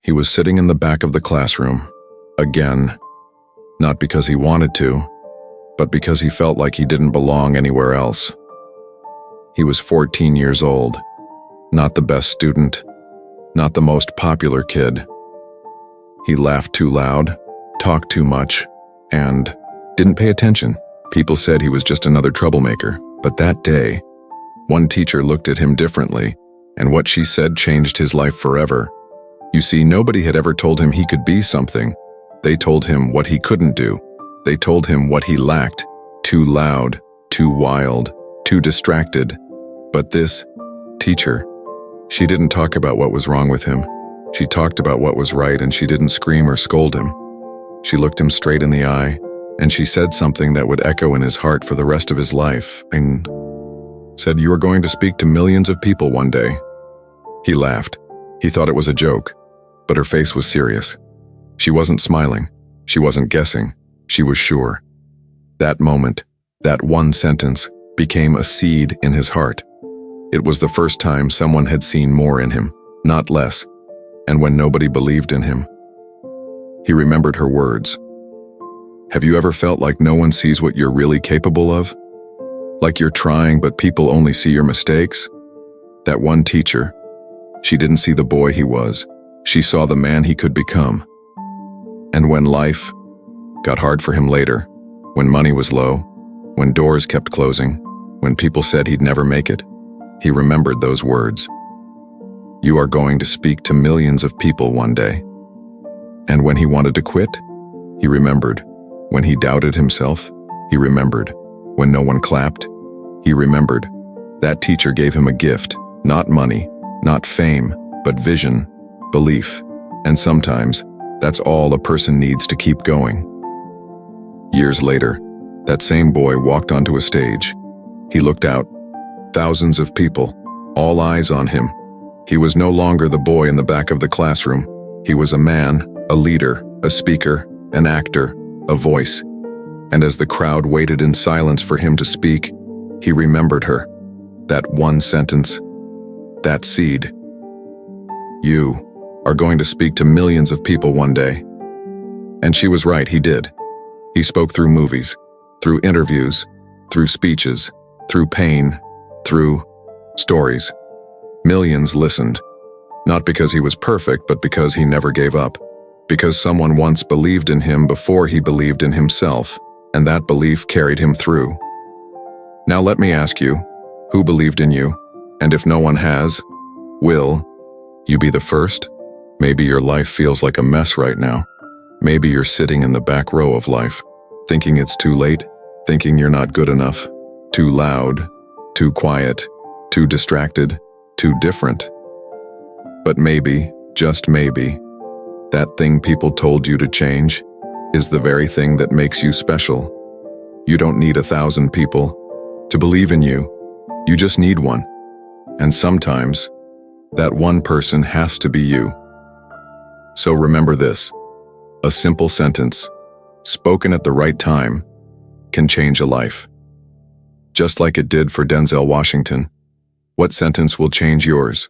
He was sitting in the back of the classroom, again, not because he wanted to, but because he felt like he didn't belong anywhere else. He was 14 years old, not the best student, not the most popular kid. He laughed too loud, talked too much, and didn't pay attention. People said he was just another troublemaker, but that day, one teacher looked at him differently, and what she said changed his life forever. You see, nobody had ever told him he could be something. They told him what he couldn't do. They told him what he lacked. Too loud, too wild, too distracted. But this teacher, she didn't talk about what was wrong with him. She talked about what was right, and she didn't scream or scold him. She looked him straight in the eye, and she said something that would echo in his heart for the rest of his life, and said, "You are going to speak to millions of people one day." He laughed. He thought it was a joke, but her face was serious. She wasn't smiling. She wasn't guessing. She was sure. That moment, that one sentence, became a seed in his heart. It was the first time someone had seen more in him, not less, and when nobody believed in him. He remembered her words. Have you ever felt like no one sees what you're really capable of? Like you're trying, but people only see your mistakes? That one teacher, she didn't see the boy he was. She saw the man he could become. And when life got hard for him later, when money was low, when doors kept closing, when people said he'd never make it, he remembered those words. You are going to speak to millions of people one day. And when he wanted to quit, he remembered. When he doubted himself, he remembered. When no one clapped, he remembered. That teacher gave him a gift, not money, not fame, but vision, belief, and sometimes that's all a person needs to keep going. Years later, that same boy walked onto a stage. He looked out. Thousands of people, all eyes on him. He was no longer the boy in the back of the classroom. He was a man, a leader, a speaker, an actor, a voice. And as the crowd waited in silence for him to speak, he remembered her. That one sentence. That seed. You are going to speak to millions of people one day. And she was right, he did. He spoke through movies, through interviews, through speeches, through pain, through stories. Millions listened, not because he was perfect, but because he never gave up. Because someone once believed in him before he believed in himself, and that belief carried him through. Now let me ask you, who believed in you? And if no one has, will you be the first? Maybe your life feels like a mess right now. Maybe you're sitting in the back row of life, thinking it's too late, thinking you're not good enough, too loud, too quiet, too distracted, too different. But maybe, just maybe, that thing people told you to change is the very thing that makes you special. You don't need 1,000 people to believe in you. You just need one. And sometimes, that one person has to be you. So remember this. A simple sentence, spoken at the right time, can change a life. Just like it did for Denzel Washington. What sentence will change yours?